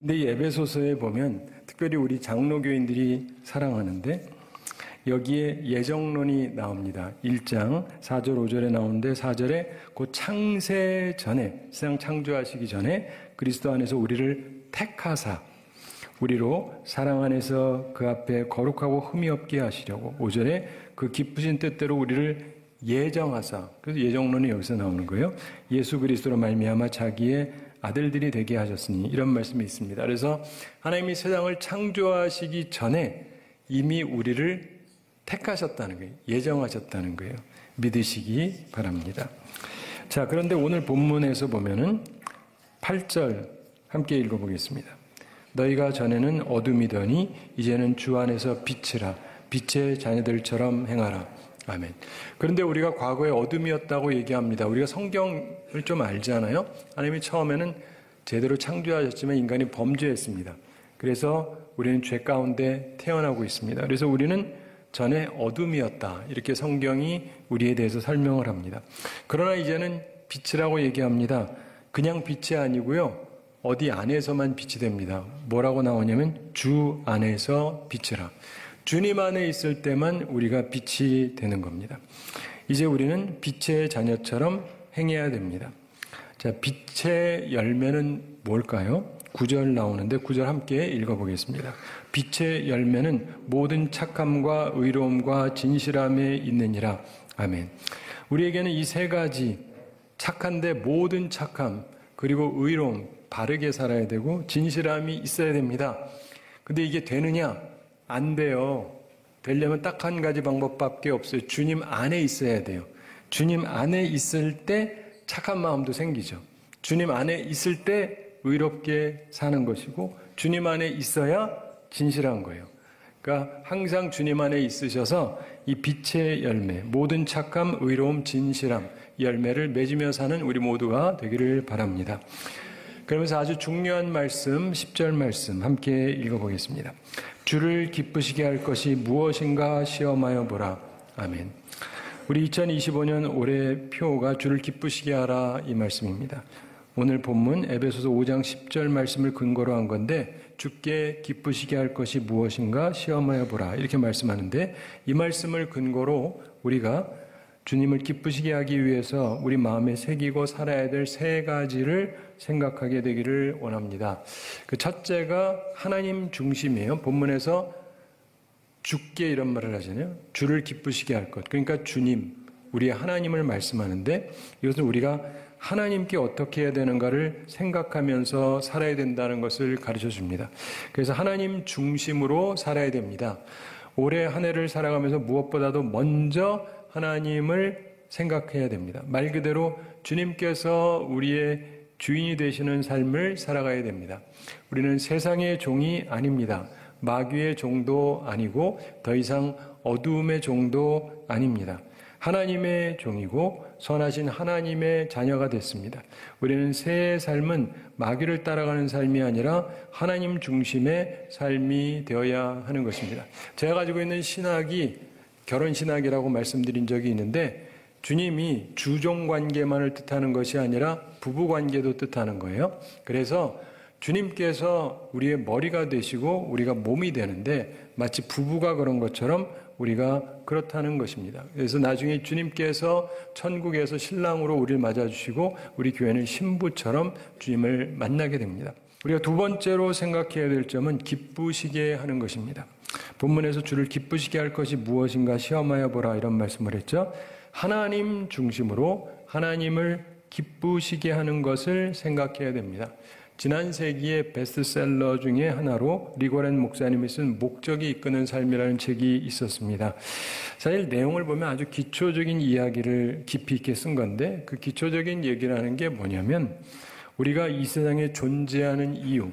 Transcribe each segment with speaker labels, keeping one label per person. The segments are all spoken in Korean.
Speaker 1: 근데 이 에베소서에 보면 특별히 우리 장로교인들이 사랑하는데 여기에 예정론이 나옵니다. 1장 4절 5절에 나오는데 4절에 그 창세 전에, 세상 창조하시기 전에 그리스도 안에서 우리를 택하사 우리로 사랑 안에서 그 앞에 거룩하고 흠이 없게 하시려고 5절에 그 기쁘신 뜻대로 우리를 예정하사, 그래서 예정론이 여기서 나오는 거예요. 예수 그리스도로 말미암아 자기의 아들들이 되게 하셨으니 이런 말씀이 있습니다. 그래서 하나님이 세상을 창조하시기 전에 이미 우리를 택하셨다는 거예요. 예정하셨다는 거예요. 믿으시기 바랍니다. 자, 그런데 오늘 본문에서 보면은 8절 함께 읽어보겠습니다. 너희가 전에는 어둠이더니 이제는 주 안에서 빛이라 빛의 자녀들처럼 행하라. 아멘. 그런데 우리가 과거에 어둠이었다고 얘기합니다. 우리가 성경을 좀 알잖아요. 하나님이 처음에는 제대로 창조하셨지만 인간이 범죄했습니다. 그래서 우리는 죄 가운데 태어나고 있습니다. 그래서 우리는 전에 어둠이었다. 이렇게 성경이 우리에 대해서 설명을 합니다. 그러나 이제는 빛이라고 얘기합니다. 그냥 빛이 아니고요. 어디 안에서만 빛이 됩니다. 뭐라고 나오냐면 주 안에서 빛이라. 주님 안에 있을 때만 우리가 빛이 되는 겁니다. 이제 우리는 빛의 자녀처럼 행해야 됩니다. 자, 빛의 열매는 뭘까요? 9절 나오는데 9절 함께 읽어보겠습니다. 빛의 열매는 모든 착함과 의로움과 진실함에 있느니라. 아멘. 우리에게는 이 세 가지 착한데 모든 착함 그리고 의로움 바르게 살아야 되고 진실함이 있어야 됩니다. 근데 이게 되느냐? 안 돼요. 되려면 딱 한 가지 방법밖에 없어요. 주님 안에 있어야 돼요. 주님 안에 있을 때 착한 마음도 생기죠. 주님 안에 있을 때 의롭게 사는 것이고 주님 안에 있어야 진실한 거예요. 그러니까 항상 주님 안에 있으셔서 이 빛의 열매, 모든 착함, 의로움, 진실함 이 열매를 맺으며 사는 우리 모두가 되기를 바랍니다. 그러면서 아주 중요한 말씀, 10절 말씀 함께 읽어보겠습니다. 주를 기쁘시게 할 것이 무엇인가 시험하여 보라. 아멘. 우리 2025년 올해 표가 주를 기쁘시게 하라 이 말씀입니다. 오늘 본문 에베소서 5장 10절 말씀을 근거로 한 건데 주께 기쁘시게 할 것이 무엇인가 시험하여 보라 이렇게 말씀하는데 이 말씀을 근거로 우리가 주님을 기쁘시게 하기 위해서 우리 마음에 새기고 살아야 될 세 가지를 생각하게 되기를 원합니다. 그 첫째가 하나님 중심이에요. 본문에서 주께 이런 말을 하잖아요. 주를 기쁘시게 할 것. 그러니까 주님, 우리의 하나님을 말씀하는데 이것은 우리가 하나님께 어떻게 해야 되는가를 생각하면서 살아야 된다는 것을 가르쳐 줍니다. 그래서 하나님 중심으로 살아야 됩니다. 올해 한 해를 살아가면서 무엇보다도 먼저 하나님을 생각해야 됩니다. 말 그대로 주님께서 우리의 주인이 되시는 삶을 살아가야 됩니다. 우리는 세상의 종이 아닙니다. 마귀의 종도 아니고 더 이상 어두움의 종도 아닙니다. 하나님의 종이고 선하신 하나님의 자녀가 됐습니다. 우리는 새 삶은 마귀를 따라가는 삶이 아니라 하나님 중심의 삶이 되어야 하는 것입니다. 제가 가지고 있는 신학이 결혼신학이라고 말씀드린 적이 있는데 주님이 주종관계만을 뜻하는 것이 아니라 부부관계도 뜻하는 거예요. 그래서 주님께서 우리의 머리가 되시고 우리가 몸이 되는데 마치 부부가 그런 것처럼 우리가 그렇다는 것입니다. 그래서 나중에 주님께서 천국에서 신랑으로 우리를 맞아주시고 우리 교회는 신부처럼 주님을 만나게 됩니다. 우리가 두 번째로 생각해야 될 점은 기쁘시게 하는 것입니다. 본문에서 주를 기쁘시게 할 것이 무엇인가 시험하여 보라 이런 말씀을 했죠. 하나님 중심으로 하나님을 기쁘시게 하는 것을 생각해야 됩니다. 지난 세기의 베스트셀러 중에 하나로 리고렌 목사님이 쓴 목적이 이끄는 삶이라는 책이 있었습니다. 사실 내용을 보면 아주 기초적인 이야기를 깊이 있게 쓴 건데 그 기초적인 얘기라는 게 뭐냐면 우리가 이 세상에 존재하는 이유,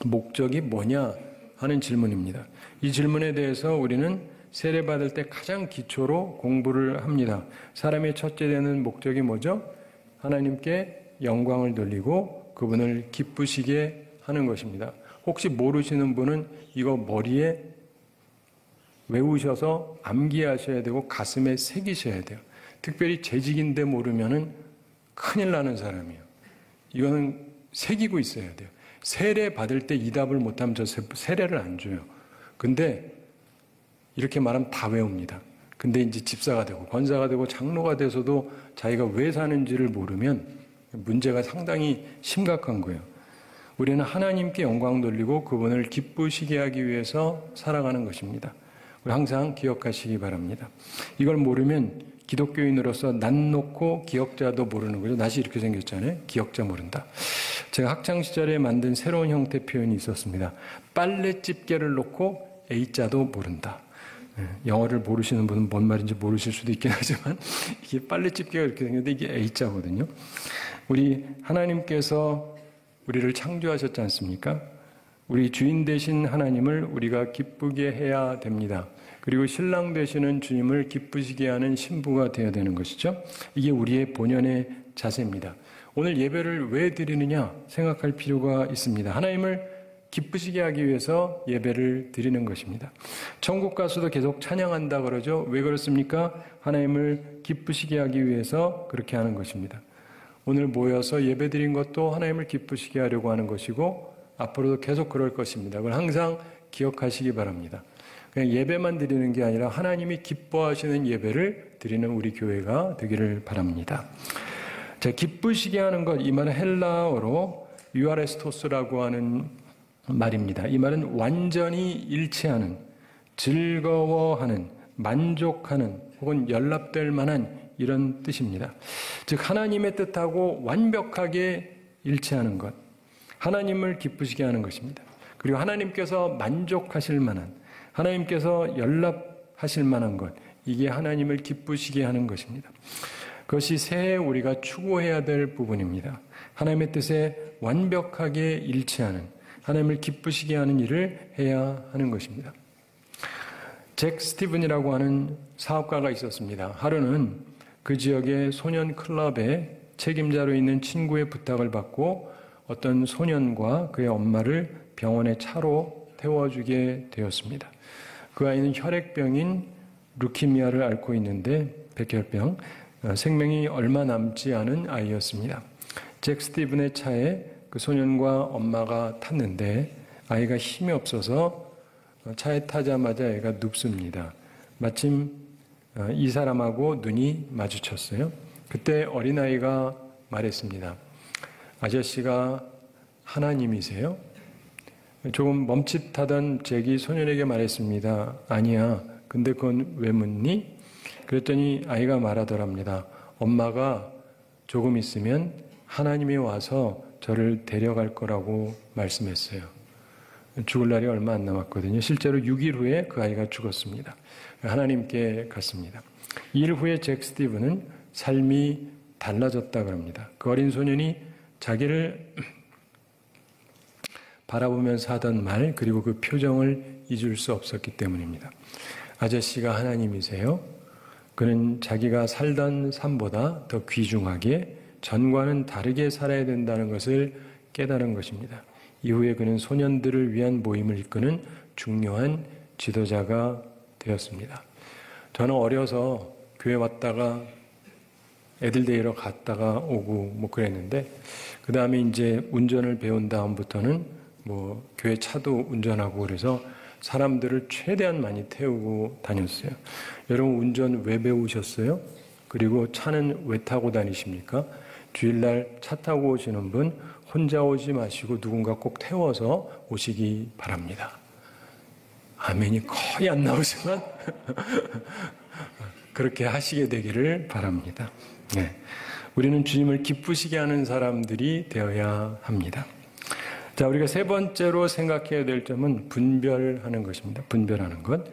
Speaker 1: 목적이 뭐냐 하는 질문입니다. 이 질문에 대해서 우리는 세례받을 때 가장 기초로 공부를 합니다. 사람의 첫째 되는 목적이 뭐죠? 하나님께 영광을 돌리고 그분을 기쁘시게 하는 것입니다. 혹시 모르시는 분은 이거 머리에 외우셔서 암기하셔야 되고 가슴에 새기셔야 돼요. 특별히 재직인데 모르면은 큰일 나는 사람이에요. 이거는 새기고 있어야 돼요. 세례 받을 때 이 답을 못하면 저 세례를 안 줘요. 근데 이렇게 말하면 다 외웁니다. 근데 이제 집사가 되고 권사가 되고 장로가 돼서도 자기가 왜 사는지를 모르면 문제가 상당히 심각한 거예요. 우리는 하나님께 영광 돌리고 그분을 기쁘시게 하기 위해서 살아가는 것입니다. 우리 항상 기억하시기 바랍니다. 이걸 모르면 기독교인으로서 난 놓고 기억자도 모르는 거죠. 낯이 이렇게 생겼잖아요. 기억자 모른다. 제가 학창시절에 만든 새로운 형태 표현이 있었습니다. 빨래 집게를 놓고 A자도 모른다. 영어를 모르시는 분은 뭔 말인지 모르실 수도 있긴 하지만 이게 빨래 집게가 이렇게 생겼는데 이게 A자거든요. 우리 하나님께서 우리를 창조하셨지 않습니까? 우리 주인 되신 하나님을 우리가 기쁘게 해야 됩니다. 그리고 신랑 되시는 주님을 기쁘시게 하는 신부가 되어야 되는 것이죠. 이게 우리의 본연의 자세입니다. 오늘 예배를 왜 드리느냐 생각할 필요가 있습니다. 하나님을 기쁘시게 하기 위해서 예배를 드리는 것입니다. 천국 가서도 계속 찬양한다 그러죠. 왜 그렇습니까? 하나님을 기쁘시게 하기 위해서 그렇게 하는 것입니다. 오늘 모여서 예배 드린 것도 하나님을 기쁘시게 하려고 하는 것이고 앞으로도 계속 그럴 것입니다. 그걸 항상 기억하시기 바랍니다. 그냥 예배만 드리는 게 아니라 하나님이 기뻐하시는 예배를 드리는 우리 교회가 되기를 바랍니다. 자, 기쁘시게 하는 것, 이 말은 헬라어로 유아레스토스라고 하는 말입니다. 이 말은 완전히 일치하는, 즐거워하는, 만족하는 혹은 연락될 만한 이런 뜻입니다. 즉 하나님의 뜻하고 완벽하게 일치하는 것, 하나님을 기쁘시게 하는 것입니다. 그리고 하나님께서 만족하실 만한, 하나님께서 연락하실 만한 것, 이게 하나님을 기쁘시게 하는 것입니다. 그것이 새해 우리가 추구해야 될 부분입니다. 하나님의 뜻에 완벽하게 일치하는, 하나님을 기쁘시게 하는 일을 해야 하는 것입니다. 잭 스티븐이라고 하는 사업가가 있었습니다. 하루는 그 지역의 소년 클럽의 책임자로 있는 친구의 부탁을 받고 어떤 소년과 그의 엄마를 병원에 차로 태워주게 되었습니다. 그 아이는 혈액병인 루키미아를 앓고 있는데 백혈병, 생명이 얼마 남지 않은 아이였습니다. 잭 스티븐의 차에 그 소년과 엄마가 탔는데 아이가 힘이 없어서 차에 타자마자 애가 눕습니다. 마침 이 사람하고 눈이 마주쳤어요. 그때 어린아이가 말했습니다. 아저씨가 하나님이세요? 조금 멈칫하던 잭이 소년에게 말했습니다. 아니야. 근데 그건 왜 묻니? 그랬더니 아이가 말하더랍니다. 엄마가 조금 있으면 하나님이 와서 저를 데려갈 거라고 말씀했어요. 죽을 날이 얼마 안 남았거든요. 실제로 6일 후에 그 아이가 죽었습니다. 하나님께 갔습니다. 2일 후에 잭 스티븐은 삶이 달라졌다 그럽니다. 그 어린 소년이 자기를 바라보면서 하던 말, 그리고 그 표정을 잊을 수 없었기 때문입니다. 아저씨가 하나님이세요? 그는 자기가 살던 삶보다 더 귀중하게 전과는 다르게 살아야 된다는 것을 깨달은 것입니다. 이후에 그는 소년들을 위한 모임을 이끄는 중요한 지도자가 되었습니다. 저는 어려서 교회 왔다가 애들 데리러 갔다가 오고 뭐 그랬는데 그 다음에 이제 운전을 배운 다음부터는 뭐 교회 차도 운전하고 그래서 사람들을 최대한 많이 태우고 다녔어요. 여러분 운전 왜 배우셨어요? 그리고 차는 왜 타고 다니십니까? 주일날 차 타고 오시는 분 혼자 오지 마시고 누군가 꼭 태워서 오시기 바랍니다. 아멘이 거의 안 나오지만 그렇게 하시게 되기를 바랍니다. 네. 우리는 주님을 기쁘시게 하는 사람들이 되어야 합니다. 자, 우리가 세 번째로 생각해야 될 점은 분별하는 것입니다. 분별하는 것.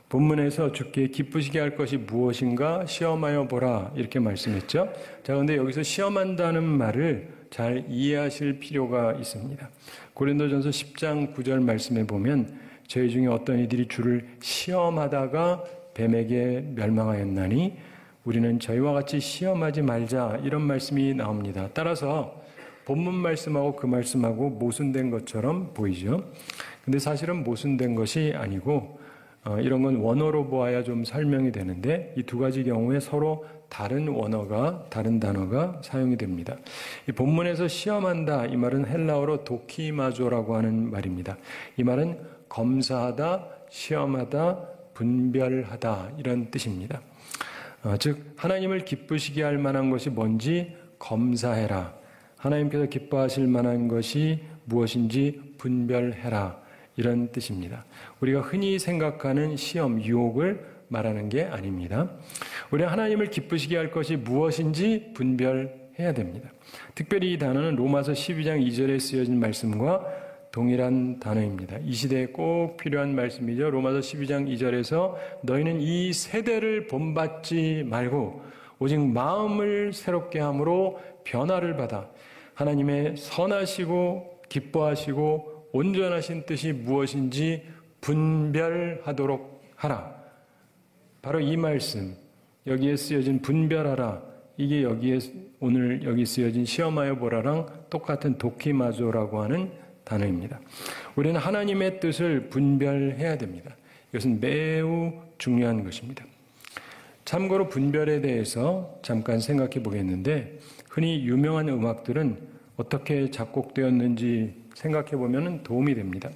Speaker 1: 본문에서 주께 기쁘시게 할 것이 무엇인가 시험하여 보라 이렇게 말씀했죠. 자, 그런데 여기서 시험한다는 말을 잘 이해하실 필요가 있습니다. 고린도전서 10장 9절 말씀에 보면 저희 중에 어떤 이들이 주를 시험하다가 뱀에게 멸망하였나니 우리는 저희와 같이 시험하지 말자 이런 말씀이 나옵니다. 따라서 본문 말씀하고 그 말씀하고 모순된 것처럼 보이죠. 근데 사실은 모순된 것이 아니고 이런 건 원어로 보아야 좀 설명이 되는데 이 두 가지 경우에 서로 다른 원어가, 다른 단어가 사용이 됩니다. 이 본문에서 시험한다, 이 말은 헬라어로 도키마조라고 하는 말입니다. 이 말은 검사하다, 시험하다, 분별하다 이런 뜻입니다. 즉 하나님을 기쁘시게 할 만한 것이 뭔지 검사해라. 하나님께서 기뻐하실 만한 것이 무엇인지 분별해라. 이런 뜻입니다. 우리가 흔히 생각하는 시험, 유혹을 말하는 게 아닙니다. 우리는 하나님을 기쁘시게 할 것이 무엇인지 분별해야 됩니다. 특별히 이 단어는 로마서 12장 2절에 쓰여진 말씀과 동일한 단어입니다. 이 시대에 꼭 필요한 말씀이죠. 로마서 12장 2절에서 너희는 이 세대를 본받지 말고 오직 마음을 새롭게 함으로 변화를 받아 하나님의 선하시고 기뻐하시고 온전하신 뜻이 무엇인지 분별하도록 하라. 바로 이 말씀, 여기에 쓰여진 분별하라, 이게 여기에 오늘 여기 쓰여진 시험하여 보라랑 똑같은 도키마조라고 하는 단어입니다. 우리는 하나님의 뜻을 분별해야 됩니다. 이것은 매우 중요한 것입니다. 참고로 분별에 대해서 잠깐 생각해 보겠는데 흔히 유명한 음악들은 어떻게 작곡되었는지 생각해 보면 도움이 됩니다.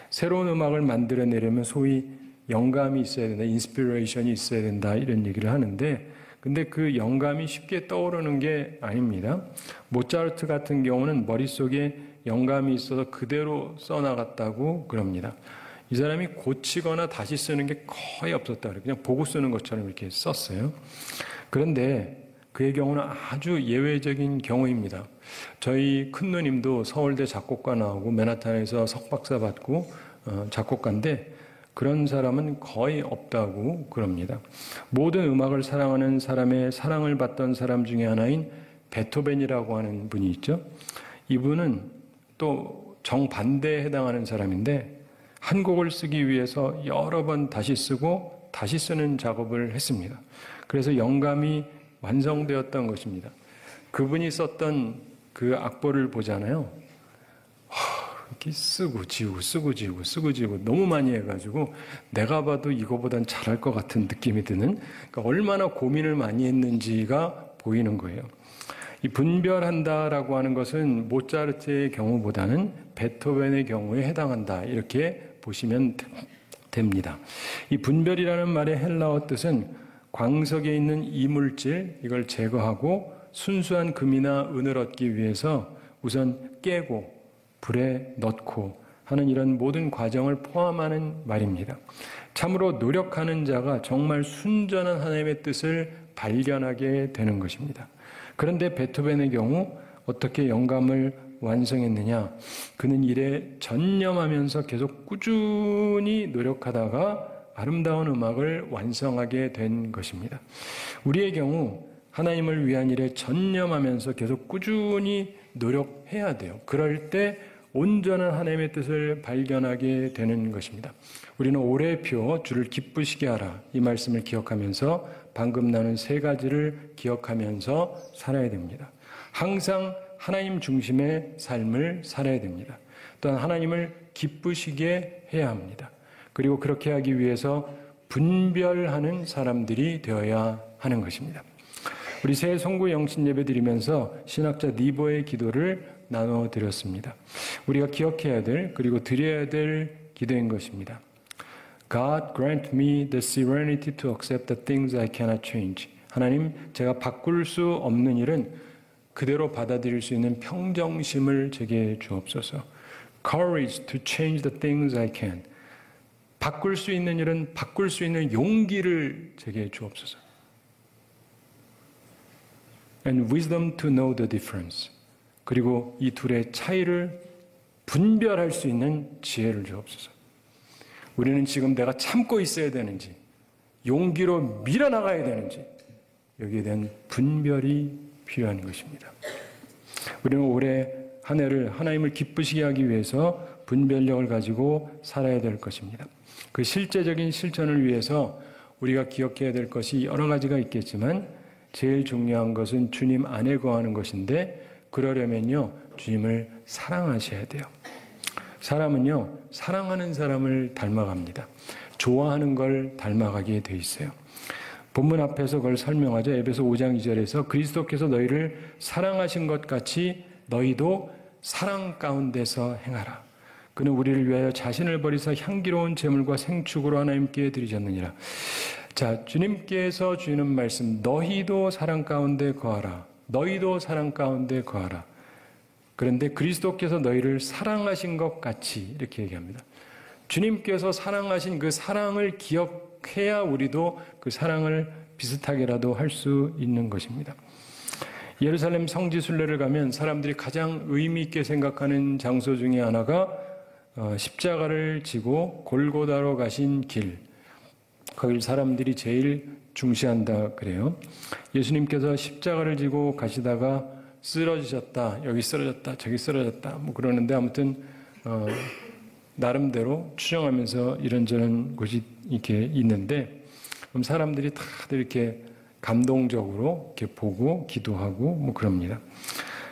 Speaker 1: 새로운 음악을 만들어내려면 소위 영감이 있어야 된다, 인스피레이션이 있어야 된다 이런 얘기를 하는데 근데 그 영감이 쉽게 떠오르는 게 아닙니다. 모차르트 같은 경우는 머릿속에 영감이 있어서 그대로 써나갔다고 그럽니다. 이 사람이 고치거나 다시 쓰는 게 거의 없었다 그래요. 그냥 보고 쓰는 것처럼 이렇게 썼어요. 그런데 그의 경우는 아주 예외적인 경우입니다. 저희 큰누님도 서울대 작곡과 나오고 맨하탄에서 석박사 받고 작곡가인데 그런 사람은 거의 없다고 그럽니다. 모든 음악을 사랑하는 사람의 사랑을 받던 사람 중에 하나인 베토벤이라고 하는 분이 있죠. 이분은 또 정반대에 해당하는 사람인데 한 곡을 쓰기 위해서 여러 번 다시 쓰고 다시 쓰는 작업을 했습니다. 그래서 영감이 완성되었던 것입니다. 그분이 썼던 그 악보를 보잖아요. 이렇게 쓰고 지우고 쓰고 지우고 쓰고 지우고 너무 많이 해가지고 내가 봐도 이거보단 잘할 것 같은 느낌이 드는, 그러니까 얼마나 고민을 많이 했는지가 보이는 거예요. 이 분별한다라고 하는 것은 모차르트의 경우보다는 베토벤의 경우에 해당한다 이렇게 보시면 됩니다. 이 분별이라는 말의 헬라어 뜻은 광석에 있는 이물질 이걸 제거하고 순수한 금이나 은을 얻기 위해서 우선 깨고 불에 넣고 하는 이런 모든 과정을 포함하는 말입니다. 참으로 노력하는 자가 정말 순전한 하나님의 뜻을 발견하게 되는 것입니다. 그런데 베토벤의 경우 어떻게 영감을 완성했느냐? 그는 일에 전념하면서 계속 꾸준히 노력하다가 아름다운 음악을 완성하게 된 것입니다. 우리의 경우 하나님을 위한 일에 전념하면서 계속 꾸준히 노력해야 돼요. 그럴 때 온전한 하나님의 뜻을 발견하게 되는 것입니다. 우리는 올해의 표, 주를 기쁘시게 하라 이 말씀을 기억하면서 방금 나눈 세 가지를 기억하면서 살아야 됩니다. 항상 하나님 중심의 삶을 살아야 됩니다. 또한 하나님을 기쁘시게 해야 합니다. 그리고 그렇게 하기 위해서 분별하는 사람들이 되어야 하는 것입니다. 우리 새해 송구 영신 예배 드리면서 신학자 니보의 기도를 나눠 드렸습니다. 우리가 기억해야 될 그리고 드려야 될 기도인 것입니다. God grant me the serenity to accept the things I cannot change. 하나님, 제가 바꿀 수 없는 일은 그대로 받아들일 수 있는 평정심을 제게 주옵소서. Courage to change the things I can. 바꿀 수 있는 일은 바꿀 수 있는 용기를 제게 주옵소서. And wisdom to know the difference. 그리고 이 둘의 차이를 분별할 수 있는 지혜를 주옵소서. 우리는 지금 내가 참고 있어야 되는지, 용기로 밀어나가야 되는지, 여기에 대한 분별이 필요한 것입니다. 우리는 올해 한 해를 하나님을 기쁘시게 하기 위해서 분별력을 가지고 살아야 될 것입니다. 그 실제적인 실천을 위해서 우리가 기억해야 될 것이 여러 가지가 있겠지만 제일 중요한 것은 주님 안에 거하는 것인데 그러려면요, 주님을 사랑하셔야 돼요. 사람은요, 사랑하는 사람을 닮아갑니다. 좋아하는 걸 닮아가게 돼 있어요. 본문 앞에서 그걸 설명하죠. 에베소 5장 2절에서 그리스도께서 너희를 사랑하신 것 같이 너희도 사랑 가운데서 행하라. 그는 우리를 위하여 자신을 버리사 향기로운 제물과 생축으로 하나님께 드리셨느니라. 자, 주님께서 주시는 말씀, 너희도 사랑 가운데 거하라. 너희도 사랑 가운데 거하라. 그런데 그리스도께서 너희를 사랑하신 것 같이 이렇게 얘기합니다. 주님께서 사랑하신 그 사랑을 기억해야 우리도 그 사랑을 비슷하게라도 할 수 있는 것입니다. 예루살렘 성지 순례를 가면 사람들이 가장 의미 있게 생각하는 장소 중에 하나가 십자가를 지고 골고다로 가신 길, 거길 사람들이 제일 중시한다 그래요. 예수님께서 십자가를 지고 가시다가 쓰러지셨다, 여기 쓰러졌다, 저기 쓰러졌다 뭐 그러는데 아무튼 나름대로 추정하면서 이런저런 곳이 이렇게 있는데 그럼 사람들이 다들 이렇게 감동적으로 이렇게 보고 기도하고 뭐 그럽니다.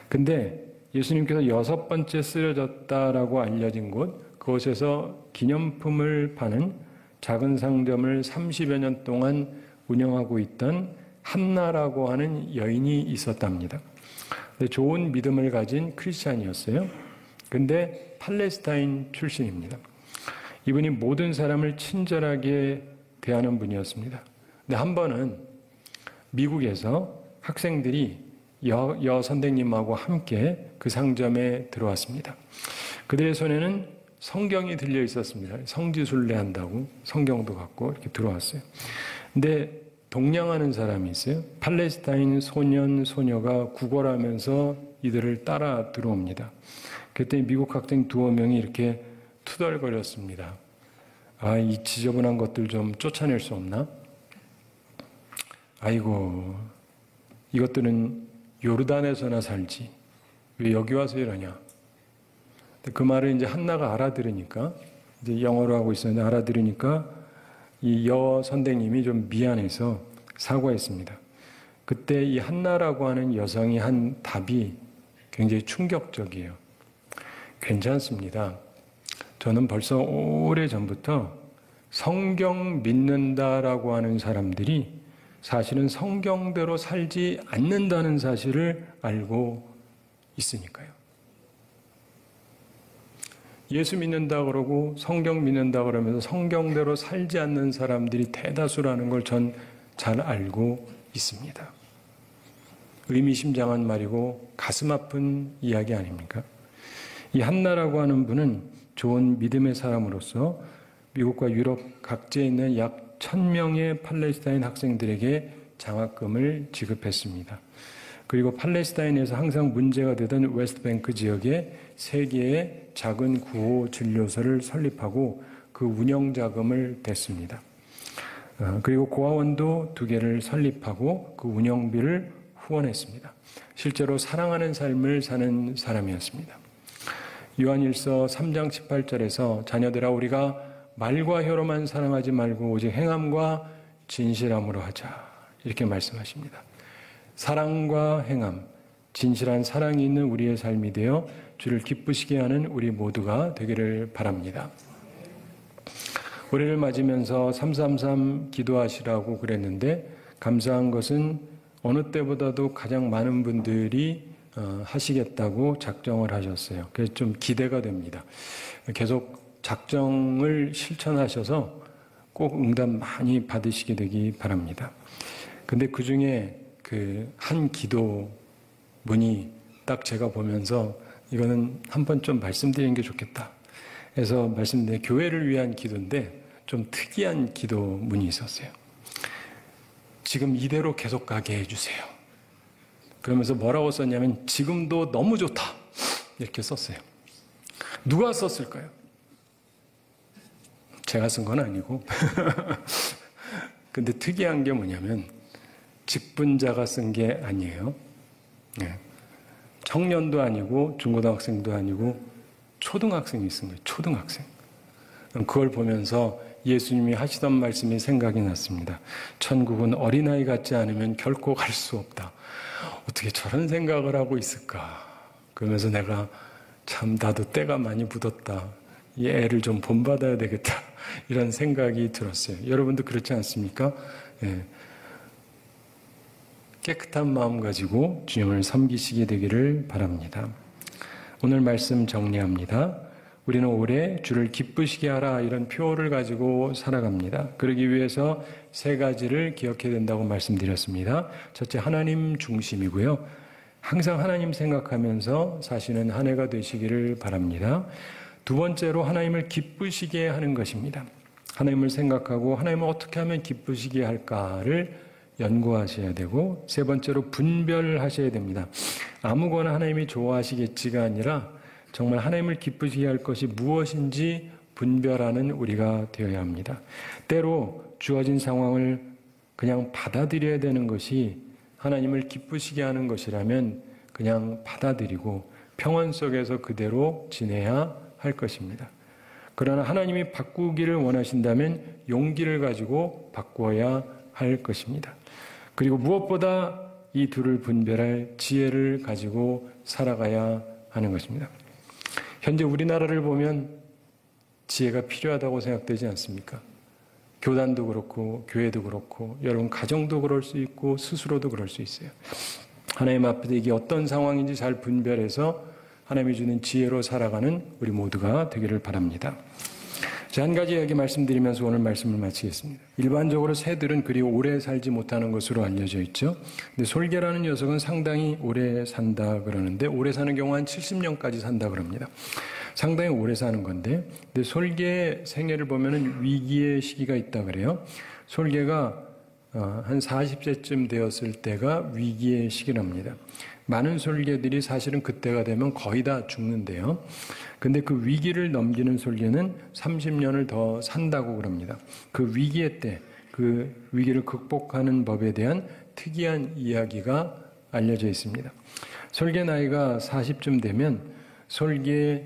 Speaker 1: 근데 예수님께서 6번째 쓰러졌다라고 알려진 곳, 그곳에서 기념품을 파는 작은 상점을 30여 년 동안 운영하고 있던 한나라고 하는 여인이 있었답니다. 근데 좋은 믿음을 가진 크리스찬이었어요. 근데 팔레스타인 출신입니다. 이분이 모든 사람을 친절하게 대하는 분이었습니다. 근데 한 번은 미국에서 학생들이 여 선생님하고 함께 그 상점에 들어왔습니다. 그들의 손에는 성경이 들려 있었습니다. 성지순례 한다고 성경도 갖고 이렇게 들어왔어요. 근데 동냥하는 사람이 있어요. 팔레스타인 소년, 소녀가 구걸하면서 이들을 따라 들어옵니다. 그때 미국 학생 두어 명이 이렇게 투덜거렸습니다. 아, 이 지저분한 것들 좀 쫓아낼 수 없나? 아이고, 이것들은 요르단에서나 살지. 왜 여기 와서 이러냐? 그 말을 이제 한나가 알아들으니까, 이제 영어로 하고 있었는데 알아들으니까 이 여 선생님이 좀 미안해서 사과했습니다. 그때 이 한나라고 하는 여성이 한 답이 굉장히 충격적이에요. 괜찮습니다. 저는 벌써 오래전부터 성경 믿는다라고 하는 사람들이 사실은 성경대로 살지 않는다는 사실을 알고 있으니까요. 예수 믿는다 그러고 성경 믿는다 그러면서 성경대로 살지 않는 사람들이 대다수라는 걸 전 잘 알고 있습니다. 의미심장한 말이고 가슴 아픈 이야기 아닙니까? 이 한나라고 하는 분은 좋은 믿음의 사람으로서 미국과 유럽 각지에 있는 약 1000명의 팔레스타인 학생들에게 장학금을 지급했습니다. 그리고 팔레스타인에서 항상 문제가 되던 웨스트뱅크 지역에 3개의 작은 구호 진료소를 설립하고 그 운영 자금을 댔습니다. 그리고 고아원도 2개를 설립하고 그 운영비를 후원했습니다. 실제로 사랑하는 삶을 사는 사람이었습니다. 요한일서 3장 18절에서 자녀들아 우리가 말과 혀로만 사랑하지 말고 오직 행함과 진실함으로 하자 이렇게 말씀하십니다. 사랑과 행함, 진실한 사랑이 있는 우리의 삶이 되어 주를 기쁘시게 하는 우리 모두가 되기를 바랍니다. 올해를 맞으면서 333 기도하시라고 그랬는데 감사한 것은 어느 때보다도 가장 많은 분들이 하시겠다고 작정을 하셨어요. 그래서 좀 기대가 됩니다. 계속 작정을 실천하셔서 꼭 응답 많이 받으시게 되기 바랍니다. 근데 그 중에 그 한 기도문이 딱 제가 보면서 이거는 한번 좀 말씀드리는 게 좋겠다 해서 말씀드린 교회를 위한 기도인데 좀 특이한 기도문이 있었어요. 지금 이대로 계속 가게 해주세요. 그러면서 뭐라고 썼냐면 지금도 너무 좋다 이렇게 썼어요. 누가 썼을까요? 제가 쓴 건 아니고 근데 특이한 게 뭐냐면 직분자가 쓴 게 아니에요. 네. 청년도 아니고 중고등학생도 아니고 초등학생이 쓴 거예요. 초등학생. 그걸 보면서 예수님이 하시던 말씀이 생각이 났습니다. 천국은 어린아이 같지 않으면 결코 갈 수 없다. 어떻게 저런 생각을 하고 있을까? 그러면서 내가 참 나도 때가 많이 묻었다. 이 애를 좀 본받아야 되겠다 이런 생각이 들었어요. 여러분도 그렇지 않습니까? 예. 깨끗한 마음 가지고 주님을 섬기시게 되기를 바랍니다. 오늘 말씀 정리합니다. 우리는 올해 주를 기쁘시게 하라 이런 표를 가지고 살아갑니다. 그러기 위해서 세 가지를 기억해야 된다고 말씀드렸습니다. 첫째, 하나님 중심이고요. 항상 하나님 생각하면서 사시는 한 해가 되시기를 바랍니다. 두 번째로 하나님을 기쁘시게 하는 것입니다. 하나님을 생각하고 하나님을 어떻게 하면 기쁘시게 할까를 연구하셔야 되고, 세 번째로 분별하셔야 됩니다. 아무거나 하나님이 좋아하시겠지가 아니라 정말 하나님을 기쁘시게 할 것이 무엇인지 분별하는 우리가 되어야 합니다. 때로 주어진 상황을 그냥 받아들여야 되는 것이 하나님을 기쁘시게 하는 것이라면 그냥 받아들이고 평안 속에서 그대로 지내야 할 것입니다. 그러나 하나님이 바꾸기를 원하신다면 용기를 가지고 바꿔야 할 것입니다. 그리고 무엇보다 이 둘을 분별할 지혜를 가지고 살아가야 하는 것입니다. 현재 우리나라를 보면 지혜가 필요하다고 생각되지 않습니까? 교단도 그렇고 교회도 그렇고 여러분 가정도 그럴 수 있고 스스로도 그럴 수 있어요. 하나님 앞에 이게 어떤 상황인지 잘 분별해서 하나님이 주는 지혜로 살아가는 우리 모두가 되기를 바랍니다. 자, 한 가지 이야기 말씀드리면서 오늘 말씀을 마치겠습니다. 일반적으로 새들은 그리 오래 살지 못하는 것으로 알려져 있죠. 근데 솔개라는 녀석은 상당히 오래 산다 그러는데, 오래 사는 경우 한 70년까지 산다 그럽니다. 상당히 오래 사는 건데, 근데 솔개의 생애를 보면은 위기의 시기가 있다 그래요. 솔개가 한 40세쯤 되었을 때가 위기의 시기랍니다. 많은 솔개들이 사실은 그때가 되면 거의 다 죽는데요. 근데 그 위기를 넘기는 솔개는 30년을 더 산다고 그럽니다. 그 위기의 때, 그 위기를 극복하는 법에 대한 특이한 이야기가 알려져 있습니다. 솔개 나이가 40쯤 되면 솔개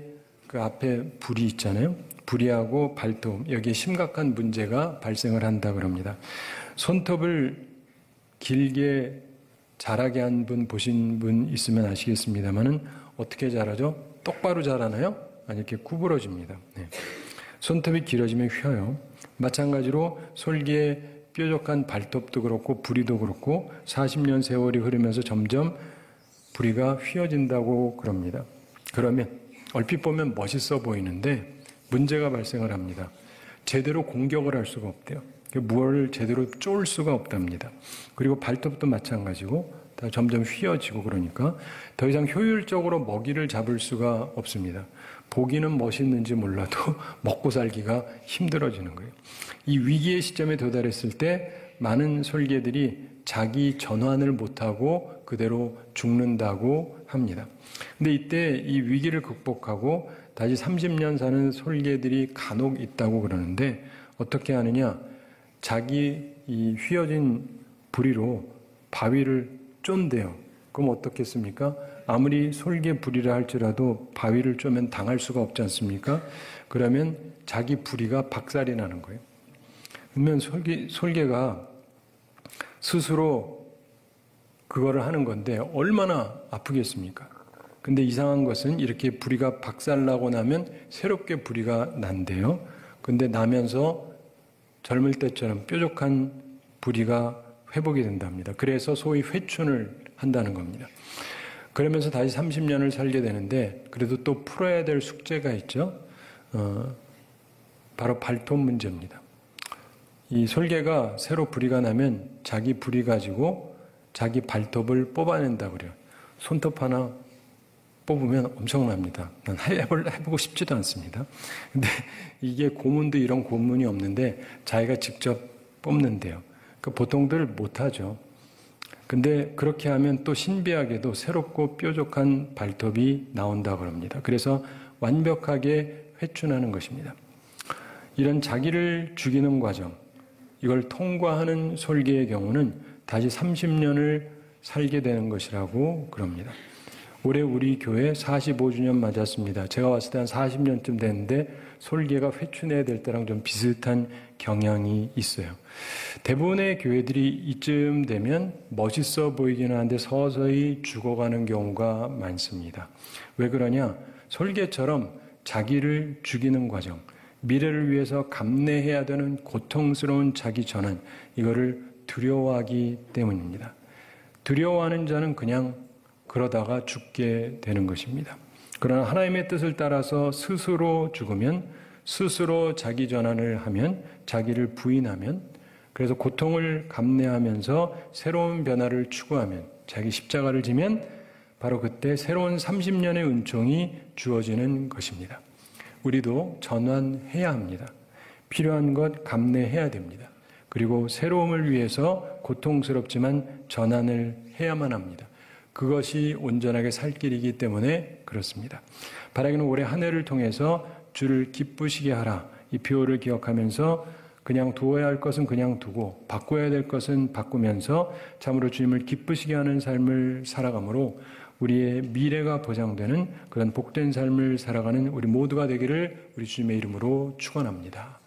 Speaker 1: 그 앞에 불이 있잖아요. 불이하고 발톱, 여기에 심각한 문제가 발생을 한다 그럽니다. 손톱을 길게 자라게 한 분 보신 분 있으면 아시겠습니다만은 어떻게 자라죠? 똑바로 자라나요? 아니, 이렇게 구부러집니다. 네. 손톱이 길어지면 휘어요. 마찬가지로 솔개의 뾰족한 발톱도 그렇고 부리도 그렇고 40년 세월이 흐르면서 점점 부리가 휘어진다고 그럽니다. 그러면 얼핏 보면 멋있어 보이는데 문제가 발생을 합니다. 제대로 공격을 할 수가 없대요. 무엇을 제대로 쫄 수가 없답니다. 그리고 발톱도 마찬가지고 다 점점 휘어지고 그러니까 더 이상 효율적으로 먹이를 잡을 수가 없습니다. 보기는 멋있는지 몰라도 먹고 살기가 힘들어지는 거예요. 이 위기의 시점에 도달했을 때 많은 솔개들이 자기 전환을 못하고 그대로 죽는다고 합니다. 근데 이때 이 위기를 극복하고 다시 30년 사는 솔개들이 간혹 있다고 그러는데 어떻게 하느냐? 자기 이 휘어진 부리로 바위를 쫀대요. 그럼 어떻겠습니까? 아무리 솔개 부리라 할지라도 바위를 쪼면 당할 수가 없지 않습니까? 그러면 자기 부리가 박살이 나는 거예요. 그러면 솔개가 스스로 그거를 하는 건데 얼마나 아프겠습니까? 근데 이상한 것은 이렇게 부리가 박살나고 나면 새롭게 부리가 난대요. 근데 나면서 젊을 때처럼 뾰족한 부리가 회복이 된답니다. 그래서 소위 회춘을 한다는 겁니다. 그러면서 다시 30년을 살게 되는데 그래도 또 풀어야 될 숙제가 있죠. 바로 발톱 문제입니다. 이 솔개가 새로 부리가 나면 자기 부리 가지고 자기 발톱을 뽑아낸다고 그래요. 손톱 하나 뽑으면 엄청납니다. 난 해보고 싶지도 않습니다. 근데 이게 고문도 이런 고문이 없는데 자기가 직접 뽑는데요. 그 보통들 못하죠. 근데 그렇게 하면 또 신비하게도 새롭고 뾰족한 발톱이 나온다고 합니다. 그래서 완벽하게 회춘하는 것입니다. 이런 자기를 죽이는 과정, 이걸 통과하는 솔개의 경우는 다시 30년을 살게 되는 것이라고 그럽니다. 올해 우리 교회 45주년 맞았습니다. 제가 왔을 때 한 40년쯤 됐는데 솔개가 회춘해야 될 때랑 좀 비슷한 경향이 있어요. 대부분의 교회들이 이쯤 되면 멋있어 보이긴 하는데 서서히 죽어가는 경우가 많습니다. 왜 그러냐? 솔개처럼 자기를 죽이는 과정, 미래를 위해서 감내해야 되는 고통스러운 자기 전환, 이거를 두려워하기 때문입니다. 두려워하는 자는 그냥 그러다가 죽게 되는 것입니다. 그러나 하나님의 뜻을 따라서 스스로 죽으면, 스스로 자기 전환을 하면, 자기를 부인하면, 그래서 고통을 감내하면서 새로운 변화를 추구하면, 자기 십자가를 지면 바로 그때 새로운 30년의 은총이 주어지는 것입니다. 우리도 전환해야 합니다. 필요한 것 감내해야 됩니다. 그리고 새로움을 위해서 고통스럽지만 전환을 해야만 합니다. 그것이 온전하게 살 길이기 때문에 그렇습니다. 바라기는 올해 한 해를 통해서 주를 기쁘시게 하라, 이 표를 기억하면서 그냥 두어야 할 것은 그냥 두고 바꿔야 될 것은 바꾸면서 참으로 주님을 기쁘시게 하는 삶을 살아가므로 우리의 미래가 보장되는 그런 복된 삶을 살아가는 우리 모두가 되기를 우리 주님의 이름으로 축원합니다.